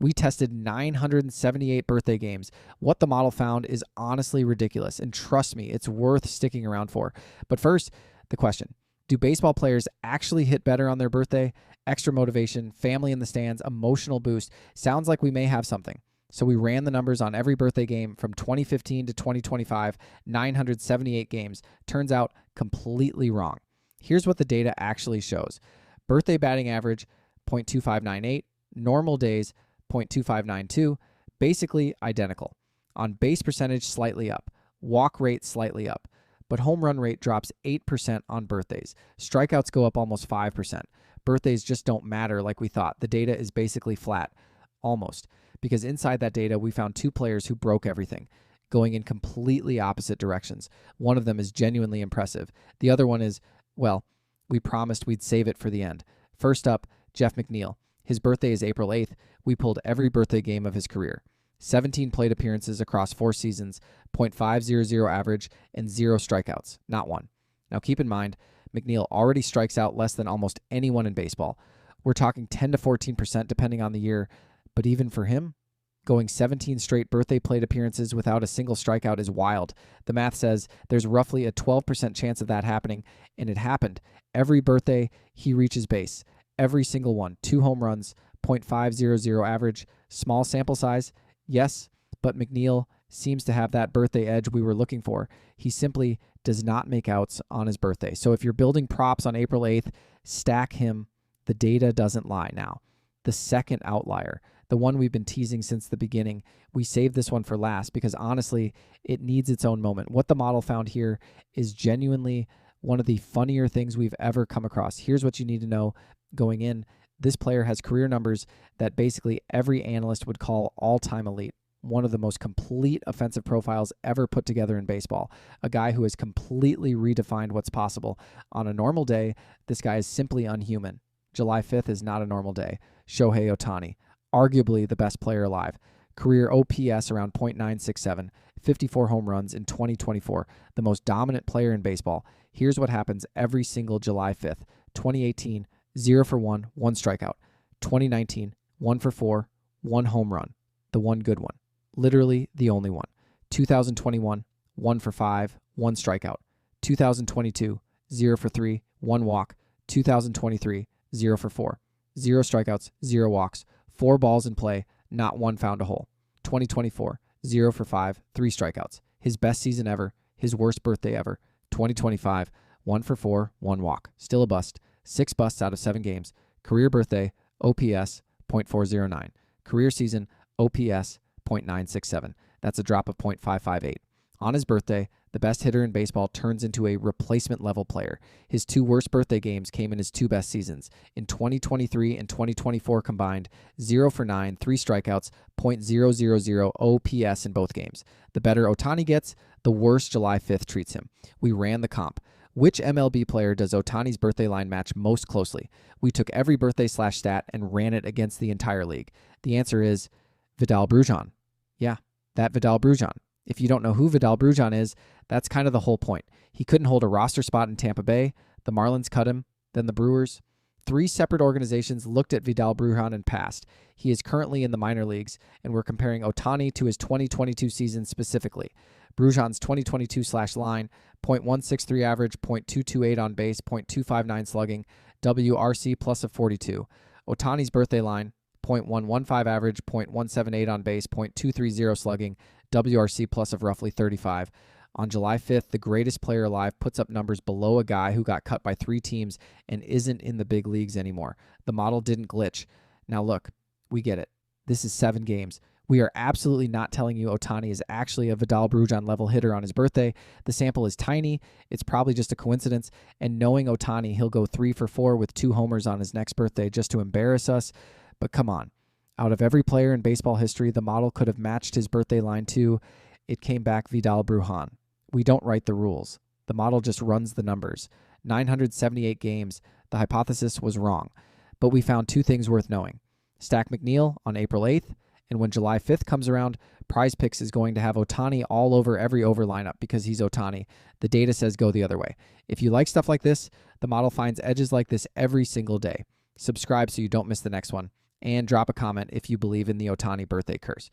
We tested 978 birthday games. What the model found is honestly ridiculous, and trust me, it's worth sticking around for. But first, the question. Do baseball players actually hit better on their birthday? Extra motivation, family in the stands, emotional boost. Sounds like we may have something. So we ran the numbers on every birthday game from 2015 to 2025, 978 games. Turns out completely wrong. Here's what the data actually shows. Birthday batting average, 0.2598. Normal days, 0.2592. Basically identical. On base percentage, slightly up. Walk rate, slightly up. But home run rate drops 8% on birthdays. Strikeouts go up almost 5%. Birthdays just don't matter like we thought. The data is basically flat. Almost. Because inside that data, we found two players who broke everything, going in completely opposite directions. One of them is genuinely impressive. The other one is, well, we promised we'd save it for the end. First up, Jeff McNeil. His birthday is April 8th. We pulled every birthday game of his career. 17 plate appearances across 4 seasons, .500 average, and 0 strikeouts, not one. Now keep in mind, McNeil already strikes out less than almost anyone in baseball. We're talking 10 to 14% depending on the year, but even for him, going 17 straight birthday plate appearances without a single strikeout is wild. The math says there's roughly a 12% chance of that happening, and it happened. Every birthday, he reaches base. Every single one. 2 home runs, .500 average, small sample size, yes, but McNeil seems to have that birthday edge we were looking for. He simply does not make outs on his birthday. So if you're building props on April 8th, stack him. The data doesn't lie now. The second outlier, the one we've been teasing since the beginning, we saved this one for last because honestly, it needs its own moment. What the model found here is genuinely one of the funnier things we've ever come across. Here's what you need to know going in. This player has career numbers that basically every analyst would call all-time elite. One of the most complete offensive profiles ever put together in baseball. A guy who has completely redefined what's possible. On a normal day, this guy is simply unhuman. July 5th is not a normal day. Shohei Ohtani, arguably the best player alive. Career OPS around .967, 54 home runs in 2024, the most dominant player in baseball. Here's what happens every single July 5th. 2018, 0 for 1, 1 strikeout. 2019, 1 for 4, 1 home run. The one good one. Literally the only one. 2021, 1 for 5, 1 strikeout. 2022, 0 for 3, 1 walk. 2023, 0 for 4. 0 strikeouts, 0 walks. 4 balls in play, not one found a hole. 2024, 0 for 5, 3 strikeouts. His best season ever, his worst birthday ever. 2025, 1 for 4, 1 walk. Still a bust. 6 busts out of 7 games. Career birthday, OPS, .409. Career season, OPS, .967. That's a drop of .558. On his birthday, the best hitter in baseball turns into a replacement level player. His 2 worst birthday games came in his 2 best seasons. In 2023 and 2024 combined, 0 for 9, 3 strikeouts, .000 OPS in both games. The better Ohtani gets, the worse July 5th treats him. We ran the comp. Which MLB player does Ohtani's birthday line match most closely? We took every birthday/stat and ran it against the entire league. The answer is Vidal Brujan. Yeah, that Vidal Brujan. If you don't know who Vidal Brujan is, that's kind of the whole point. He couldn't hold a roster spot in Tampa Bay. The Marlins cut him, then the Brewers. 3 separate organizations looked at Vidal Brujan and passed. He is currently in the minor leagues, and we're comparing Ohtani to his 2022 season specifically. Brujan's 2022/line, .163 average, .228 on base, .259 slugging, WRC plus of 42. Ohtani's birthday line, .115 average, .178 on base, .230 slugging, WRC plus of roughly 35. On July 5th, the greatest player alive puts up numbers below a guy who got cut by 3 teams and isn't in the big leagues anymore. The model didn't glitch. Now look, we get it. This is 7 games. We are absolutely not telling you Ohtani is actually a Vidal Brujan level hitter on his birthday. The sample is tiny. It's probably just a coincidence. And knowing Ohtani, he'll go 3 for 4 with 2 homers on his next birthday just to embarrass us. But come on. Out of every player in baseball history, the model could have matched his birthday line too. It came back Vidal Brujan. We don't write the rules. The model just runs the numbers. 978 games. The hypothesis was wrong. But we found 2 things worth knowing. Stack McNeil on April 8th. And when July 5th comes around, PrizePicks is going to have Ohtani all over every over lineup because he's Ohtani. The data says go the other way. If you like stuff like this, the model finds edges like this every single day. Subscribe so you don't miss the next one. and drop a comment if you believe in the Ohtani birthday curse.